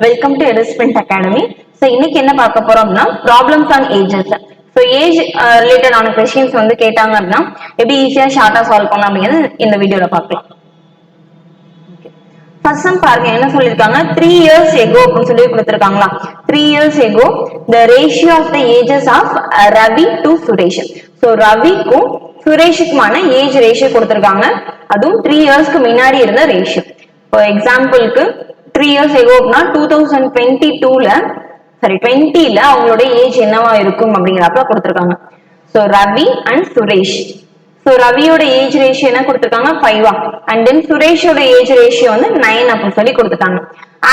Welcome to Edisprint academy. So இன்னைக்கு என்ன பார்க்க போறோம் அப்படின்னா problems on ages. So age ரிலேட்டடான கொஸ்டின்ஸ் வந்து கேட்டாங்க அப்படின்னா எப்படி ஈஸியா ஷார்ட்டா சால்வ் பண்ணலாம் அப்படிங்கிறது இந்த வீடியோல பார்க்கலாம். ஃபர்ஸ்ட் சம் பாருங்க, என்ன சொல்லிருக்காங்க, 3 years ago அப்படின்னு சொல்லி கொடுத்திருக்காங்களா. 3 years ago the ratio of the ages of Ravi to Suresh. So ரவிக்கும் சுரேஷுக்குமான ஏஜ் ரேஷியோ கொடுத்திருக்காங்க. அதுவும் 3 இயர்ஸ்க்கு முன்னாடி இருந்த ரேஷியோ. இப்போ எக்ஸாம்பிளுக்கு 3 years ago அப்படின்னா 2020ல அவங்களோட ஏஜ் என்னவா இருக்கும் அப்படிங்கிறப்ப கொடுத்திருக்காங்க. So Ravi and Suresh. So ரவியோட ஏஜ் ரேஷியோ என்ன கொடுத்திருக்காங்க, 5 அண்ட் தென் சுரேஷோட ஏஜ் ரேஷியோ வந்து 9 அப்படின்னு சொல்லி கொடுத்துட்டாங்க.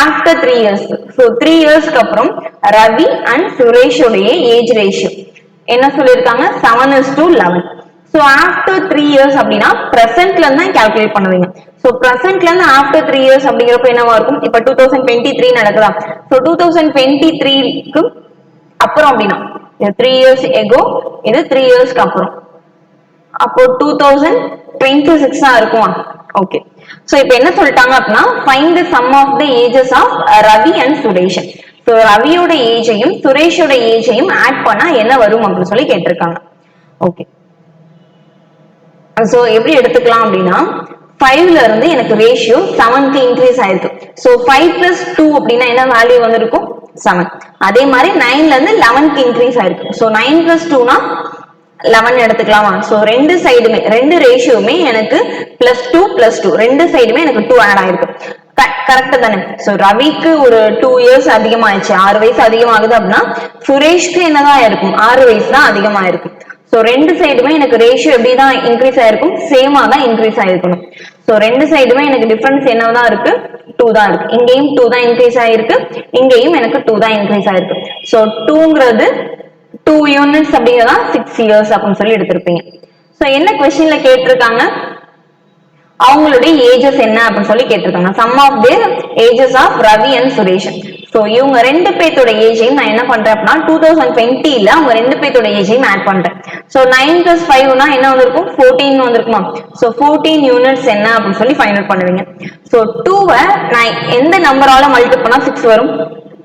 ஆஃப்டர் 3 years, ஸோ 3 இயர்ஸ்க்கு அப்புறம் ரவி அண்ட் சுரேஷோடைய ஏஜ் ரேஷியோ என்ன சொல்லியிருக்காங்க, 7:11. ஸோ ஆஃப்டர் 3 years அப்படின்னா பிரசன்ட்ல இருந்து தான் கால்குலேட் பண்ணுவீங்க. ஸோ பிரசன்ட்ல இருந்து ஆஃப்டர் 3 years அப்படிங்கிறப்ப என்னவா இருக்கும், இப்ப 2023 நடக்குதா. ஸோ 2023க்கு அப்புறம் அப்படின்னா 3 years ago, இது 3 இயர்ஸ்க்கு அப்புறம், அப்போ 2026 இருக்கும். ஓகே, சோ இப்போ என்ன சொல்லிட்டாங்க அப்படின்னா find the sum of the ages of Ravi and Suresh. So ரவியோட ஏஜையும் சுரேஷோட ஏஜையும் ஆட் பண்ணா என்ன வரும் அப்படின்னு சொல்லி கேட்டிருக்காங்க. ஓகே, சோ எப்படி எடுத்துக்கலாம் அப்படின்னா 5ல இருந்து எனக்கு ரேஷியோ 7க்கு இன்க்ரீஸ் ஆயிருக்கு. சோ 5 + 2 அப்படின்னா என்ன வேல்யூ வந்திருக்கும், 7. அதே மாதிரி 9ல இருந்து 11க்கு இன்க்ரீஸ் ஆயிருக்கு. சோ 9 + 2னா 11 எடுத்துக்கலாமா. சோ ரெண்டு சைடுமே, ரெண்டு ரேஷியோமே எனக்கு +2 +2, ரெண்டு சைடுமே எனக்கு 2 ஆட் ஆயிருக்கு. கரெக்ட் தானே. சோ ரவிக்கு ஒரு 2 இயர்ஸ் அதிகமாயிடுச்சு, 6 வயசு அதிகமாகுது அப்படின்னா சுரேஷ்க்கு என்னதான் இருக்கும், 6 வயசு தான் அதிகமாயிருக்கும். சோ ரெண்டு சைடுமே எனக்கு ரேஷியோ எப்படிதான் இன்க்ரீஸ் ஆயிருக்கும், சேமா தான் இன்க்ரீஸ் ஆயிருக்கணும். சோ ரெண்டு சைடுமே எனக்கு டிஃபரன்ஸ் என்னதான் இருக்கு, 2 தான் இருக்கு. இங்கேயும் 2 தான் இன்க்ரீஸ் ஆயிருக்கு, இங்கேயும் எனக்கு 2 தான் இன்க்ரீஸ் ஆயிருக்கு. சோ 2ங்கிறது 2 யூனிட்ஸ் அப்படிங்கிறதா 6 இயர்ஸ் அப்படின்னு சொல்லி எடுத்திருப்பீங்க. சோ என்ன கொஸ்டின்ல கேட்டிருக்காங்க, அவங்களுடைய ஏஜஸ் என்ன அப்படின்னு சொல்லி கேட்டிருக்காங்க. Sum of their ages of Ravi and Suresh. So இவங்க ரெண்டு பேர்த்தோட ஏஜையும் நான் என்ன பண்றேன் அப்படின்னா 2020ல அவங்க ரெண்டு பேர்த்தோட ஏஜையும் ஆட் பண்றேன். சோ 9 + 5னா என்ன வந்திருக்கும், 14 வந்திருக்குமா. சோ 14 யூனிட்ஸ் என்ன அப்படின்னு சொல்லி ஃபைண்ட் அவுட் பண்ணுவீங்க. சோ 2வை நான் எந்த நம்பரால மல்டிபிள் பண்ணா 6 வரும்,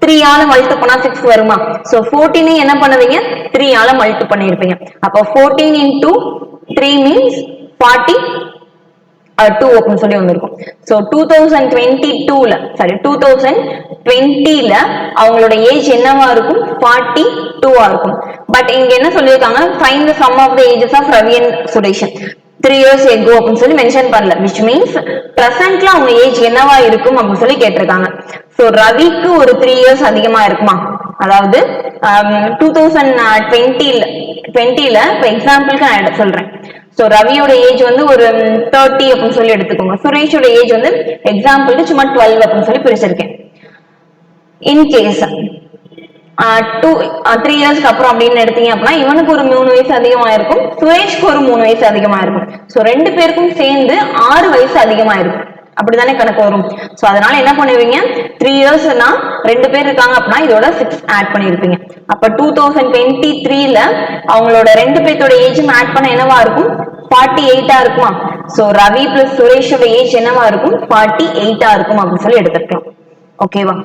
3 ஆல மல்டிபிள் பண்ணா 6 வருமா. சோ 14 என்ன பண்ணுவீங்க, 3 ஆல மல்டிபிள் பண்ணிருப்பீங்க. அப்ப 14 × 3 மீன்ஸ் 42 அப்படின்னு சொல்லி வந்திருக்கும். சோ 2020ல அவங்களோட ஏஜ் என்னவா இருக்கும், 42 இருக்கும். பட் இங்க என்ன சொல்லிருக்காங்க, find the sum of the ages of Ravi and Suresh 3 years ago அப்படின்னு சொல்லி மென்ஷன் பண்ணல, which means பிரசன்ட்ல அவங்க ஏஜ் என்னவா இருக்கும் அப்படின்னு சொல்லி கேட்டிருக்காங்க. சோ ரவிக்கு ஒரு 3 years அதிகமா இருக்குமா, அதாவது 2020ல இப்போ எக்ஸாம்பிளுக்கு நான் சொல்றேன். சோ ரவியோட ஏஜ் வந்து ஒரு 30 அப்படின்னு சொல்லி எடுத்துக்கோங்க. சுரேஷோட ஏஜ் வந்து எக்ஸாம்பிளுக்கு சும்மா 12 அப்படின்னு சொல்லி பிரிச்சிருக்கேன். இன்கேஸ் 3 இயர்ஸ்க்கு அப்புறம் அப்படின்னு எடுத்தீங்க அப்படின்னா இவனுக்கு ஒரு 3 வயசு அதிகமா இருக்கும், சுரேஷ்க்கு ஒரு 3 வயசு அதிகமா இருக்கும். சோ ரெண்டு பேருக்கும் சேர்ந்து 6 வயசு அதிகமா இருக்கும். அப்படித்தானே கணக்கு வரும். சோ அதனால என்ன பண்ணுவீங்க, 3 இயர்ஸ்னா ரெண்டு பேர் இருக்காங்க அப்படின்னா இதோட 6 ஆட் பண்ணிருப்பீங்க. அப்ப 2023ல அவங்களோட ரெண்டு பேர்த்தோட ஏஜும் ஆட் பண்ண என்னவா இருக்கும், 48 இருக்குமா. சோ ரவி + சுரேஷோட ஏஜ் என்னவா இருக்கும், 48 இருக்கும் அப்படின்னு சொல்லி எடுத்துக்கலாம். ஓகேவா.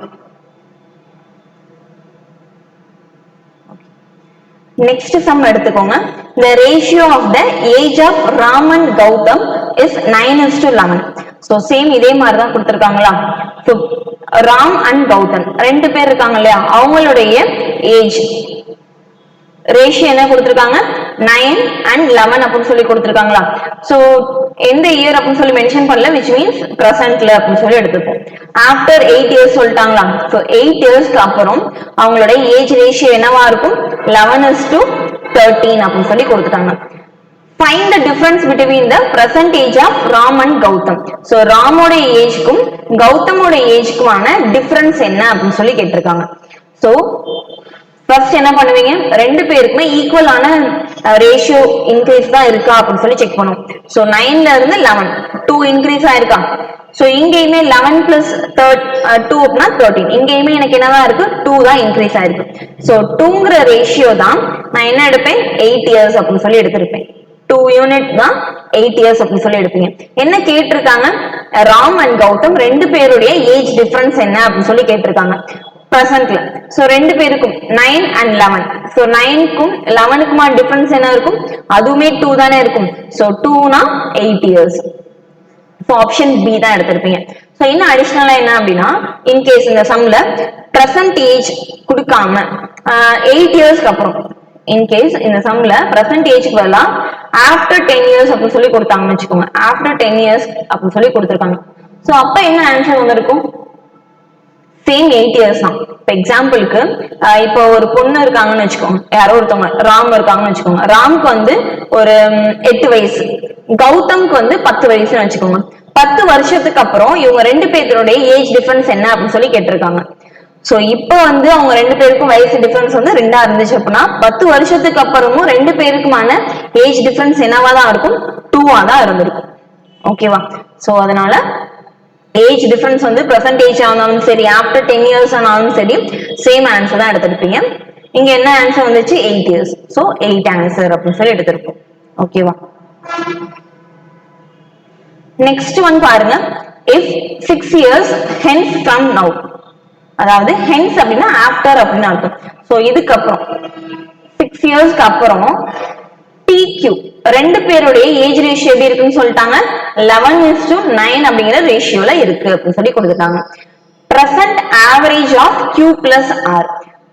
நெக்ஸ்ட் சம் எடுத்துக்கோங்க. the ratio of the age of Ram and Gautam is 9:11. So same இதே மாதிரி தான் கொடுத்திருக்காங்களா. சோ ராம் அண்ட் கௌதம் ரெண்டு பேர் இருக்காங்க இல்லையா, அவங்களுடைய ஏஜ் ரேஷியோ என்ன கொடுத்திருக்காங்க, 9 and 11 அப்படின்னு சொல்லி கொடுத்திருக்காங்களா. சோ எந்த இயர் அப்படின்னு சொல்லி மென்ஷன் பண்ணல, which means பிரசன்ட்ல அப்படின்னு சொல்லி எடுத்துப்போம். ஆஃப்டர் 8 இயர்ஸ் சொல்லிட்டாங்களா. சோ 8 இயர்ஸ்க்கு அப்புறம் அவங்களோட ஏஜ் ரேஷியோ என்னவா இருக்கும், 11:13 அப்படின்னு சொல்லி கொடுத்துட்டாங்க. Find the difference between the present age of Ram and Gautam. So ராமோட ஏஜ்க்கும் கௌதமோட ஏஜ்க்குமான டிஃபரன்ஸ் என்ன அப்படின்னு சொல்லி கேட்டிருக்காங்க. சோ ஃபர்ஸ்ட் என்ன பண்ணுவீங்க, ரெண்டு பேருக்குமே ஈக்குவலான ரேஷியோ இன்க்ரீஸ் தான் இருக்கா அப்படின்னு சொல்லி செக் பண்ணுவோம். சோ 9ல இருந்து 11, 2 இன்க்ரீஸ் ஆயிருக்கா. சோ இங்கேயுமே 11 + 2 அப்படின்னா 13, இங்கேயுமே எனக்கு என்னதான் இருக்கு, 2 தான் இன்க்ரீஸ் ஆயிருக்கு. சோ 2ங்கிற ரேஷியோ தான் நான் என்ன எடுப்பேன், 8 இயர்ஸ் அப்படின்னு சொல்லி எடுத்திருப்பேன். 2 யூனிட் தான் 8 இயர்ஸ் அப்படின்னு சொல்லி எடுப்பீங்க. என்ன கேட்டிருக்காங்க, ராம் அண்ட் கௌதம் ரெண்டு பேருடைய ஏஜ் டிஃபரன்ஸ் என்ன அப்படின்னு சொல்லி கேட்டிருக்காங்க பிரசன்ட்ல. சோ ரெண்டு பேருக்கும் 9 and 11. சோ 9க்கும் 11க்குமா டிஃபரன்ஸ் என்ன இருக்கும், அதுவுமே 2 தானே இருக்கும். சோ 2னா 8 இயர்ஸ். சோ ஆப்ஷன் பி தான் எடுத்திருப்பீங்க. சோ இன்னும் அடிஷனலா என்ன அப்படின்னா, இன்கேஸ் இந்த சம்ல பிரசன்ட் ஏஜ் கொடுக்காம 8 இயர்ஸ்க்கு அப்புறம், இன்கேஸ் இந்த சம்ல பிரசன்ட் ஏஜ்க்கு பதிலா ஆஃப்டர் 10 இயர்ஸ் அப்படின்னு சொல்லி கொடுத்தாங்கன்னு வச்சுக்கோங்க. ஆஃப்டர் 10 இயர்ஸ் அப்படின்னு சொல்லி கொடுத்துருக்காங்க. சோ அப்ப என்ன ஆன்சர் வந்திருக்கும், சேம் 8 இயர்ஸ் தான். இப்போ எக்ஸாம்பிளுக்கு இப்போ ஒரு பொண்ணு இருக்காங்கன்னு வச்சுக்கோங்க, யாரோ ஒருத்தவங்க ராம் இருக்காங்கன்னு வச்சுக்கோங்க. ராம்க்கு வந்து ஒரு 8 வயசு, கௌதம்க்கு வந்து 10 வயசுன்னு வச்சுக்கோங்க. 10 வருஷத்துக்கு அப்புறம் இவங்க ரெண்டு பேருடைய ஏஜ் டிஃபரன்ஸ் என்ன அப்படின்னு சொல்லி கேட்டிருக்காங்க. சோ இப்போ வந்து அவங்க ரெண்டு பேருக்கும் வயசு டிஃபரன்ஸ் வந்து 2 இருந்துச்சு அப்படின்னா 10 வருஷத்துக்கு அப்புறமும் ரெண்டு பேருக்குமான ஏஜ் டிஃபரன்ஸ் என்னவா தான் இருக்கும், 2 தான் இருந்திருக்கும். ஓகேவா? சோ அதனால ஏஜ் டிஃபரன்ஸ் வந்து பிரசன்ட் ஏஜ் ஆனாலும் சரி, ஆஃப்டர் 10 இயர்ஸ் ஆனாலும் சரி, சேம் ஆன்சர் தான் எடுத்திருப்பீங்க. இங்க என்ன ஆன்சர் வந்துச்சு, 8 இயர்ஸ். சோ 8 ஆன்சர் அப்படின்னு சொல்லி எடுத்திருப்போம். ஓகேவா? நெக்ஸ்ட் ஒன் பாருங்க, if 6 years hence from now, அதாவது hence அப்படின்னா ஆஃப்டர் அப்படின்னு அர்த்தம். சோ இதுக்கு அப்புறம் 6 இயர்ஸ்க்கு அப்புறம் PQ ரெண்டு பேருடைய ஏஜ் ரேஷியோ எப்படி இருக்குன்னு சொல்லிட்டாங்க, 11:9 அப்படிங்கிற ரேஷியோல இருக்கு அப்படின்னு சொல்லி கொடுத்துட்டாங்க. Present average of Q plus R,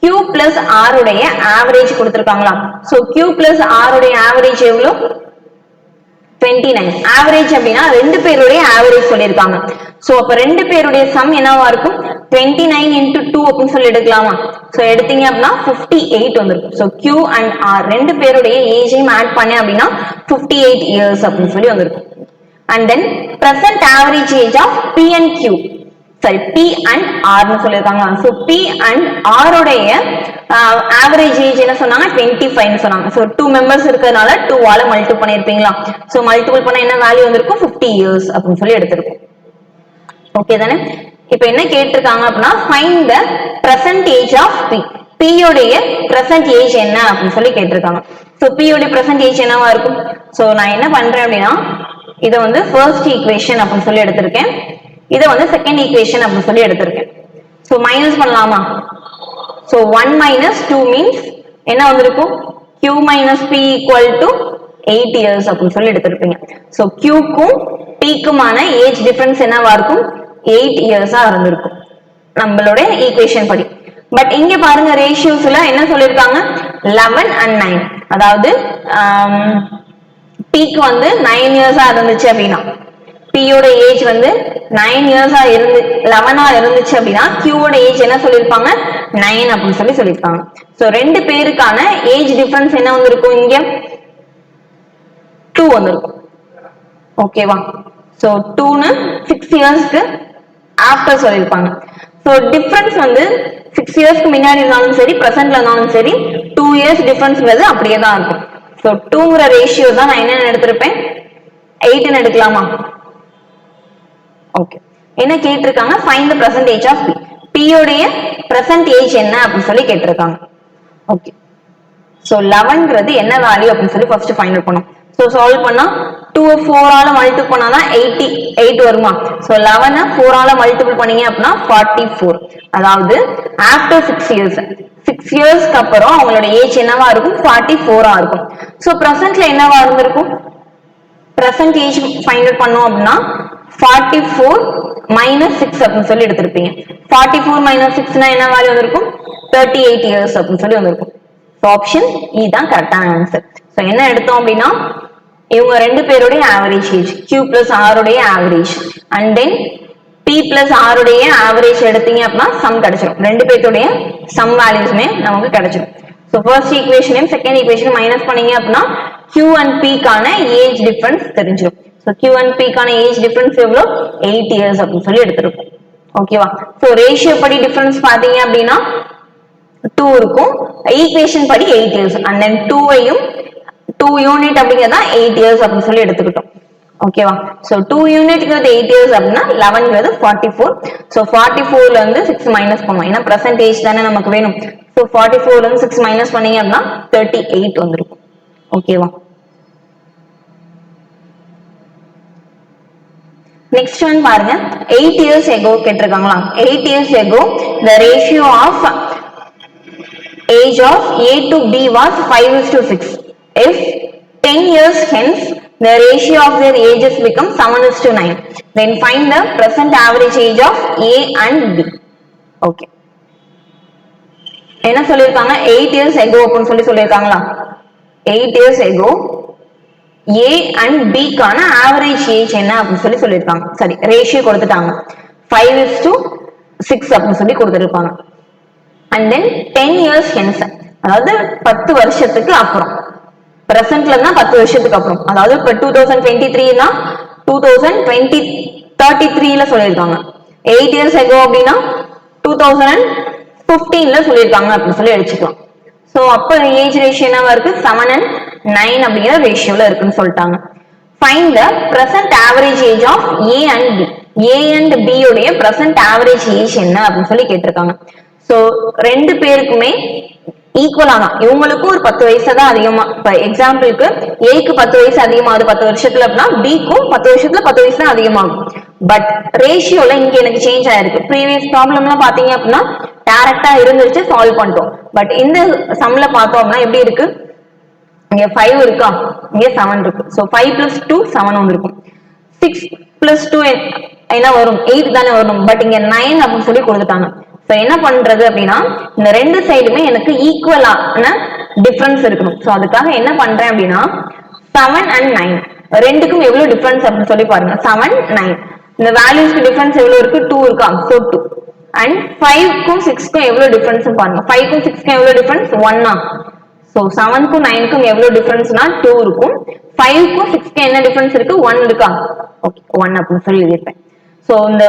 Q plus R உடைய ஆவரேஜ் கொடுத்திருக்காங்களா. சோ Q பிளஸ் R உடைய ஆவரேஜ் எவ்வளவு, 29. ஆவரேஜ் அப்படின்னா ரெண்டு பேருடைய ஆவரேஜ் சொல்லியிருக்காங்க. சோ அப்ப ரெண்டு பேருடைய சம் என்னவா இருக்கும், 29 into 2 அப்படின்னு சொல்லி எடுக்கலாமா. சோ எடுத்தீங்க அப்படின்னா 58 வந்துருக்கும். சோ Q and R ரெண்டு பேருடைய ஏஜையும் ஆட் பண்ண அப்படின்னா 58 இயர்ஸ் அப்படின்னு சொல்லி வந்திருக்கும். And then present average age of P and Q, sorry P and R னு சொல்லிருக்காங்க. சோ P and R உடைய ஆவரேஜ் ஏஜ் என்ன சொன்னாங்க, 25 னு சொன்னாங்க. சோ 2 மெம்பர்ஸ் இருக்கிறதுனால 2 ஆல மல்டிபிள் பண்ணிருப்பீங்களா. சோ மல்டிபிள் பண்ணா என்ன வேல்யூ வந்திருக்கும், 50 இயர்ஸ் அப்படின்னு சொல்லி எடுத்திருக்கும். ஓகே தானே? இப்போ என்ன கேட்டிருக்காங்க அப்படின்னா, find the present age of P. P உடைய பிரசன்ட் ஏஜ் என்ன அப்படின்னு சொல்லி கேட்டிருக்காங்க. சோ P உடைய பிரசன்ட் ஏஜ் என்னவா இருக்கும். சோ நான் என்ன பண்றேன் அப்படின்னா, இதை வந்து ஃபர்ஸ்ட் ஈக்குவேஷன் அப்படின்னு சொல்லி எடுத்திருக்கேன், இதை வந்து செகண்ட் ஈக்குவேஷன் அப்படின்னு சொல்லி எடுத்திருக்கேன். சோ மைனஸ் பண்ணலாமா. சோ 1 minus 2 மீன்ஸ் என்ன வந்திருக்கும், Q minus P equal to 8 years அப்படின்னு சொல்லி எடுத்திருப்பீங்க. சோ Qக்கும் Pக்குமான ஏஜ் டிஃபரன்ஸ் என்னவா இருக்கும், 8 இயர்ஸா இருந்திருக்கும் நம்மளோட ஈக்குவேஷன் படி. பட் இங்க பாருங்க ரேஷியோஸ்ல என்ன சொல்லிருக்காங்க, 11 and 9. அதாவது Pக்கு வந்து 9 இயர்ஸா இருந்துச்சு அப்படின்னா, P யோட ஏஜ் வந்து 9 இயர்ஸா இருந்து 11 இருந்துச்சு அப்படின்னா Q யோட ஏஜ் என்ன சொல்லிருப்பாங்க, 9 அப்படின்னு சொல்லி சொல்லிருப்பாங்க. சோ ரெண்டு பேருக்கான ஏஜ் டிஃபரன்ஸ் என்ன வந்திருக்கும், இங்க 2 வந்திருக்கும். ஓகேவா? சோ 2னு 6 இயர்ஸ்க்கு ஆஃப்டர் சொல்லிருப்பாங்க. சோ டிஃபரன்ஸ் வந்து 6 இயர்ஸ்க்கு முன்னாடி இருந்தாலும் சரி, பிரசன்ட்ல இருந்தாலும் சரி, 2 இயர்ஸ் டிஃபரன்ஸ்ங்கிறது அப்படியே தான் இருக்கும். சோ 2ங்கிற ரேஷியோ தான் நான் என்ன எடுத்திருப்பேன், 8ன்னு எடுக்கலாமா. ஓகே, என்ன கேட்டிருக்காங்க, find the percentage of P. P உடைய பெர்சன்டேஜ் என்ன அப்படின்னு சொல்லி கேட்டிருக்காங்க. ஓகே, சோ 11ங்கிறது என்ன வேல்யூ அப்படின்னு சொல்லி ஃபர்ஸ்ட் ஃபைண்ட் அவுட் பண்ணோம். சோ சால்வ் பண்ணா 2 4 ஆல மல்டிபிள் பண்ணாதான் 88 வருமா. சோ 11 4 ஆல மல்டிபிள் பண்ணீங்க அப்படின்னா 44. அதாவது ஆஃப்டர் 6 இயர்ஸ், 6 இயர்ஸ்க்கு அப்புறம் அவங்களோட ஏஜ் என்னவா இருக்கும், 44 இருக்கும். சோ பிரசன்ட்ல என்னவா இருந்திருக்கும், பிரசன்ட் ஏஜ் ஃபைண்ட் அவுட் பண்ணோம் அப்படின்னா 44 minus 6 அப்படின்னு சொல்லி எடுத்திருப்பீங்க. 44 minus 6 என்ன வேல்யூ வந்திருக்கும், 38 இயர்ஸ் அப்படின்னு சொல்லி வந்திருக்கும். ஆப்ஷன் இ தான் கரெக்டான ஆன்சர். சோ என்ன எடுத்தோம் அப்படின்னா, இவங்க ரெண்டு பேருடைய average age, Q plus R உடைய average and then P plus R உடைய ஆவரேஜ் எடுத்தீங்க அப்படின்னா சம் கிடைச்சிடும். ரெண்டு பேருடைய சம் வேல்யூஸ்மே நமக்கு கிடைச்சிடும். சோ ஃபர்ஸ்ட் ஈக்குவேஷனையும் செகண்ட் ஈக்குவேஷன் மைனஸ் பண்ணீங்க அப்படின்னா Q and P கான ஏஜ் டிஃபரன்ஸ் தெரிஞ்சிடும். சோ Q and P கான ஏஜ் டிஃபரன்ஸ் எவ்வளவு, 8 இயர்ஸ் அப்படின்னு சொல்லி எடுத்திருக்கோம். ஓகேவா? சோ ரேஷியோ படி டிஃபரன்ஸ் பாத்தீங்க அப்படின்னா 2 இருக்கும், ஈக்குவேஷன் படி 8 இயர்ஸ் அண்ட் தென் 2ஐயும் 2 யூனிட் அப்படிங்கறத 8 இயர்ஸ் அப்படின்னு சொல்லி எடுத்துக்கிட்டோம். ஓகேவா? சோ 2 யூனிட்ங்கிறது 8 இயர்ஸ் அப்படின்னா 11ங்கிறது 44. சோ 44ல இருந்து 6 மைனஸ் பண்ணுவோம், ஏன்னா பெர்சன்டேஜ் தானே நமக்கு வேணும். சோ 44ல இருந்து 6 மைனஸ் பண்ணீங்க அப்படின்னா 38 வந்திருக்கும். ஓகேவா? நெக்ஸ்ட் ஒன் பாருங்க 8 years ago கேட்டிருக்காங்களா 8 years ago the ratio of age of A to B was 5:6. If 10 years hence the ratio of their ages becomes 7:9. Then find the present average age of A and B. Okay. என்ன சொல்லிருக்காங்க 8 years ago அப்படின்னு சொல்லிருக்காங்களா 8 years ago A and B கான average age என்ன அப்படின்னு சொல்லிருக்காங்க சரி ratio கொடுத்துட்டாங்க 5:6 அப்படின்னு கொடுத்துருப்பாங்க and then 10 years hence அதாவது 10 வருஷத்துக்கு அப்புறம் பிரசன்ட்ல தான் 10 வருஷத்துக்கு அப்புறம் அதாவது இப்ப 2023 னா 2033 ல சொல்லிருக்காங்க 8 years ago அப்படின்னா 2015 ல சொல்லிருக்காங்க அப்படின்னு எழுதிக்கலாம் சோ அப்ப ஏஜ் ரேஷியோ என்னவா இருக்கு 7 and 9 அப்படிங்கிற ரேஷியோல இருக்குன்னு சொல்லிட்டாங்க find the present average age of A and B A and B உடைய பிரசன்ட் ஆவரேஜ் ஏஜ் என்ன அப்படின்னு கேட்டிருக்காங்க சோ ரெண்டு பேருக்குமே ஈக்குவலா தான் இவங்களுக்கும் ஒரு 10 வயசு தான் அதிகமா இப்ப எக்ஸாம்பிளுக்கு ஏக்கு 10 வயசு அதிகமாகுது 10 வருஷத்துல அப்படின்னா பிக்கும் 10 வருஷத்துல 10 வயசு தான் அதிகமாகும் பட் ரேஷியோல இங்க எனக்கு சேஞ்ச் ஆயிருக்கு ப்ரீவியஸ் ப்ராப்ளம்லாம் பாத்தீங்க அப்படின்னா டைரக்டா இருந்துச்சு சால்வ் பண்ணிட்டோம் பட் இந்த சம்ல பார்த்தோம் அப்படின்னா எப்படி இருக்கு இங்க 5 இருக்கா இங்க 7 இருக்கு சோ 5 plus 2 7 வந்திருக்கும் 6 plus 2 என்ன வரும் 8 தானே வரும் பட் இங்க 9 அப்படின்னு கொடுத்துட்டாங்க சோ என்ன பண்றது அப்படின்னா இந்த ரெண்டு சைடுமே எனக்கு ஈக்குவலான டிஃபரன்ஸ் இருக்கணும் சோ அதுக்காக என்ன பண்றேன் அப்படின்னா 7 and 9 ரெண்டுக்கும் எவ்வளவு டிஃபரன்ஸ் அப்படின்னு பாருங்க 7 9 இந்த வேல்யூஸ்க்கு டிஃபரன்ஸ் எவ்வளவு இருக்கு 2 இருக்கா சோ 2 and 5 க்கும் 6 க்கும் எவ்வளவு டிஃபரன்ஸ் பாருங்க 5 க்கும் 6 க்கும் எவ்வளவு டிஃபரன்ஸ் 1 சோ 7 க்கும் 9 க்கும் எவ்வளவு டிஃபரன்ஸ்னா 2 இருக்கும் 5 க்கும் 6 க்கும் என்ன டிஃபரன்ஸ் இருக்கு 1 இருக்கா ஓகே 1 அப்படின்னு எழுதிருப்பேன் சோ இந்த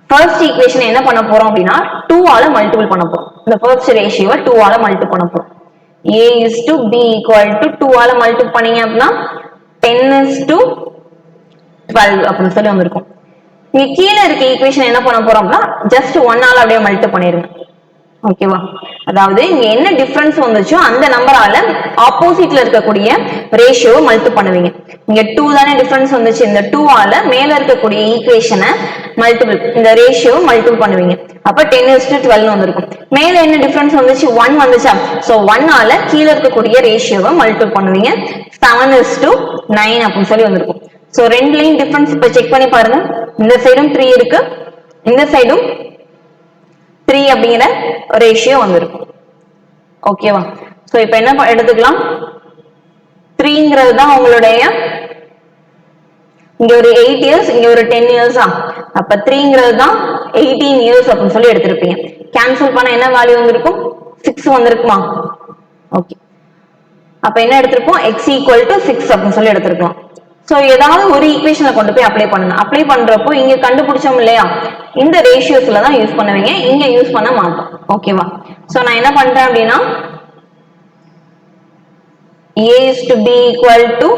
ஃபர்ஸ்ட் ஈக்குவேஷன் என்ன பண்ண போறோம் அப்படின்னா 2 ஆல மல்டிபிள் பண்ண போறோம் இந்த ஃபர்ஸ்ட் ரேஷியோவை 2 ஆல மல்டிபிள் பண்ண போறோம் A is to B equal to 2 ஆல மல்டிபிள் பண்ணீங்க அப்படின்னா 10 is to 12 அப்படின்னு வந்திருக்கும் இங்க கீழே இருக்க ஈக்குவேஷன் என்ன பண்ண போறோம்னா ஜஸ்ட் 1 ஆல அப்படியே மல்டிபிள் பண்ணிருங்க ஓகேவா அதாவது இங்க என்ன டிஃபரன்ஸ் வந்துச்சோ அந்த நம்பரால ஆப்போசிட்ல இருக்கக்கூடிய ரேஷியோவை மல்டிபிள் பண்ணுவீங்க இங்க 2 தானே டிஃபரன்ஸ் வந்துச்சு இந்த 2 ஆல மேல இருக்கக்கூடிய ஈக்குவேஷனை மல்டிபிள் இந்த ரேஷியோவை மல்டிபிள் பண்ணுவீங்க அப்ப 10:12 வந்திருக்கும் மேல என்ன டிஃபரன்ஸ் வந்துச்சு 1 வந்துச்சா சோ 1 ஆல கீழே இருக்கக்கூடிய ரேஷியோவை மல்டிபிள் பண்ணுவீங்க 7:9 அப்படின்னு வந்திருக்கும் சோ ரெண்டுலயும் டிஃபரன்ஸ் இப்ப செக் பண்ணி பாருங்க இந்த சைடும் 3 இருக்கு இந்த சைடும் 3 அப்படிங்கிற ரேஷியோ வந்திருக்கும் ஓகேவா சோ இப்போ என்ன எடுத்துக்கலாம் 3ங்கிறது தான் உங்களுடைய இங்க ஒரு 8 இயர்ஸ் இங்க ஒரு 10 இயர்ஸா அப்ப 3ங்கிறது தான் 18 இயர்ஸ் அப்படின்னு எடுத்திருப்பீங்க கேன்சல் பண்ண என்ன வேல்யூ வந்திருக்கும் 6 வந்திருக்குமா ஓகே அப்ப என்ன எடுத்திருப்போம் x equal to 6 அப்படின்னு எடுத்திருக்கலாம் சோ ஏதாவது ஒரு ஈக்குவேஷன்ல கொண்டு போய் அப்ளை பண்ணுங்க அப்ளை பண்றப்போ இங்க கண்டுபிடிச்சோம் இல்லையா இந்த ரேஷியோஸ்ல தான் யூஸ் பண்ணுவீங்க இங்க யூஸ் பண்ண மாட்டோம் ஓகேவா சோ நான் என்ன பண்றேன் அப்படின்னா A is to B equal to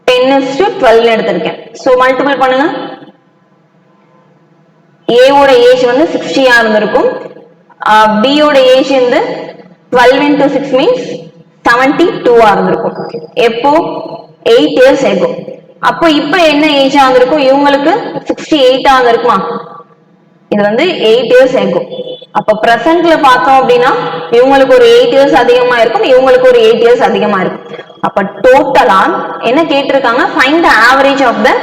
10 is to 12 எடுத்திருக்கேன் சோ மல்டிபிள் பண்ணுங்க A ஓட ஏஜ் வந்து 60 ஆ இருந்திருக்கும் B ஓட ஏஜ் வந்து 12 into 6 means 72 ஆ இருந்திருக்கும் எப்போ 8 years ago அப்போ இப்போ என்ன ஏஜ் ஆகிருக்கும் இவங்களுக்கு 68 ஆகிருக்குமா இது வந்து 8 years ago அப்ப பிரசன்ட்ல பார்த்தோம் அப்படின்னா இவங்களுக்கு ஒரு 8 years அதிகமா இருக்கும் இவங்களுக்கு ஒரு 8 years அதிகமா இருக்கும் அப்ப டோட்டலா என்ன கேட்டிருக்காங்க find the average of the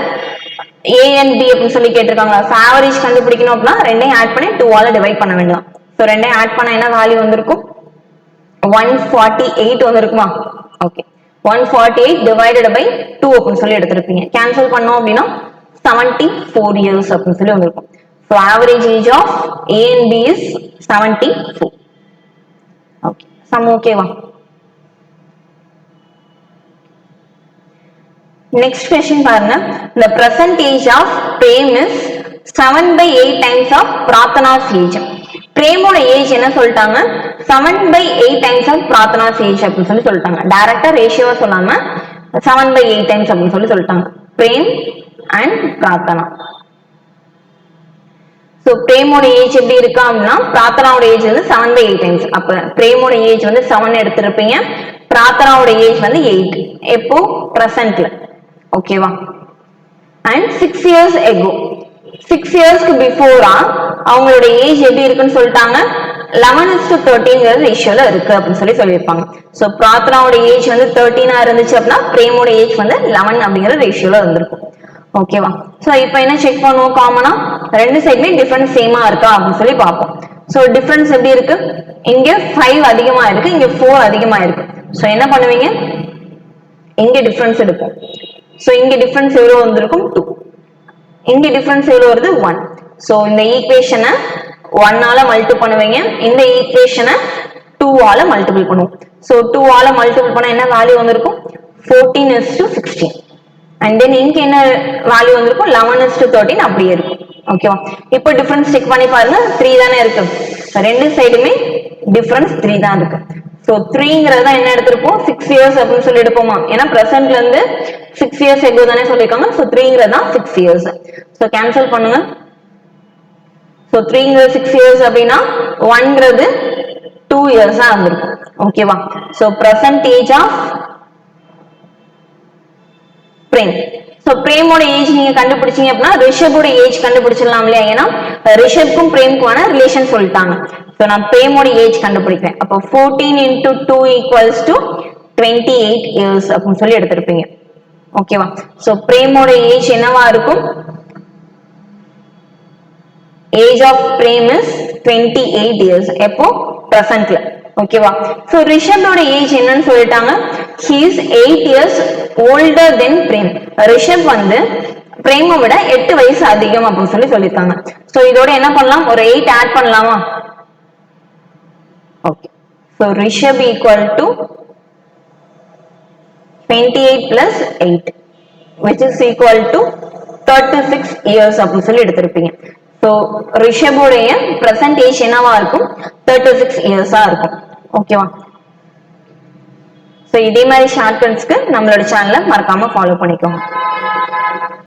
A and B அப்படின்னு கேட்டிருக்காங்க ஆவரேஜ் கண்டுபிடிக்கணும் அப்படின்னா ரெண்டையும் ஆட் பண்ணி 2 ஆல டிவைட் பண்ண வேண்டாம் சோ ரெண்டையும் ஆட் பண்ணா என்ன வேல்யூ வந்திருக்கும் 148 வந்திருக்குமா ஓகே 148 divided by 2 அப்படின்னு எடுத்திருப்பீங்க கேன்சல் பண்ணோம் அப்படின்னா 74 years அப்படின்னு வந்திருக்கும் so average age of A and B is 74 okay sum ஓகேவா next question பாருங்க the present age of Prem is 7/8 times of Pratana's age பிரேமோட ஏஜ் என்ன சொல்லிட்டாங்க 7/8 times of Pratana's age அப்படின்னு சொல்லிட்டாங்க டைரக்டா ரேஷியோவா சொல்லாம 7/8 times அப்படின்னு சொல்லிட்டாங்க பிரேம் அண்ட் பிரார்த்தனா சோ பிரேமோட ஏஜ் எப்படி இருக்கா அப்படின்னா பிரார்த்தனாவோட ஏஜ் வந்து 7/8 times அப்ப பிரேமோட ஏஜ் வந்து 7 எடுத்திருப்பீங்க பிரார்த்தனாவோட ஏஜ் வந்து 8 எப்போ பிரசன்ட்ல ஓகேவா அண்ட் 6 years ago 6 yearsக்கு பிஃபோரா அவங்களோட ஏஜ் எப்படி இருக்குன்னு சொல்லிட்டாங்க 11:13 ரேஷியோல இருக்கு அப்படின்னு சொல்லியிருப்பாங்க. சோ பிரார்த்தனாவோட ஏஜ் வந்து 13 இருந்துச்சு அப்படின்னா பிரேமோட ஏஜ் வந்து 11 அப்படிங்கிற ரேஷியோல இருந்திருக்கும். ஓகேவா? சோ இப்போ என்ன செக் பண்ணுவோம், காமனா ரெண்டு சைடுமே டிஃபரன்ஸ் சேமா இருக்கா அப்படின்னு சொல்லி பார்ப்போம். சோ டிஃபரன்ஸ் எப்படி இருக்கு, இங்க 5 அதிகமா இருக்கு, இங்க 4 அதிகமா இருக்கு. சோ என்ன பண்ணுவீங்க, இங்க டிஃபரன்ஸ் எடுப்போம். சோ இங்க டிஃபரன்ஸ் எவ்வளவு வந்திருக்கும் 2, இங்க டிஃபரன்ஸ் எவ்வளவு வருது 1. சோ இந்த ஈக்குவேஷனை 1 ஆல மல்டிபிள் பண்ணுவீங்க, இந்த ஈக்குவேஷனை 2 ஆல மல்டிபிள் பண்ணுவோம். சோ 2 ஆல மல்டிபிள் பண்ணா என்ன வேல்யூ வந்திருக்கும் 14:16. அண்ட் தென் இங்க என்ன வேல்யூ வந்திருக்கும் 11:13 அப்படியே இருக்கும். ஓகேவா? இப்போ டிஃபரன்ஸ் செக் பண்ணி பாருங்க, 3 தானே இருக்கு, ரெண்டு சைடுமே டிஃபரன்ஸ் 3 தான் இருக்கு. சோ 3ங்கிறது தான் என்ன எடுத்திருப்போம் 6 years அப்படின்னு சொல்லி எடுப்போமா, ஏன்னா பிரசன்ட்ல இருந்து 6 years எகோ தானே சொல்லிருக்காங்க. சோ 3ங்கிறது தான் 6 years. சோ கேன்சல் பண்ணுங்க. சோ 3ங்கிறது 6 years அப்படின்னா 1ங்கிறது 2 years ஆ இருந்திருக்கும். ஓகேவா? So present age of Prem. So பிரேமோட ஏஜ் நீங்க கண்டுபிடிச்சீங்க அப்படின்னா ரிஷபோட ஏஜ் கண்டுபிடிச்சிடலாம் இல்லையா, ஏன்னா ரிஷப்க்கும் பிரேம்க்குமான ரிலேஷன் சொல்லிட்டாங்க. சோ நான் பிரேமோட ஏஜ் கண்டுபிடிக்கிறேன். அப்போ 14 into 2 equals to 28 years அப்படின்னு சொல்லி எடுத்திருப்பீங்க. ஓகேவா? சோ பிரேமோட ஏஜ் என்னவா இருக்கும், age of Prem is 28 years. எப்போ பிரசன்ட்ல. ஓகேவா? சோ ரிஷபோட ஏஜ் என்னன்னு சொல்லிட்டாங்க, he is 8 years older than Prem. Rishabh வந்து பிரேமை விட 8 வயசு அதிகம் அப்படின்னு சொல்லியிருக்காங்க. சோ இதோட என்ன பண்ணலாம், ஒரு 8 ஆட் பண்ணலாமா? Okay. So Rishabh equal to 28 plus 8 which is equal to 36 years அப்படின்னு சொல்லி எடுத்திருப்பீங்க. சோ ரிஷபோடைய பிரசன்ட் ஏஜ் என்னவா இருக்கும் 36 இயர்ஸா இருக்கும். ஓகேவா? சோ இதே மாதிரி ஷார்ட்கட்ஸ்க்கு நம்மளோட சேனலை மறக்காம ஃபாலோ பண்ணிக்கோங்க.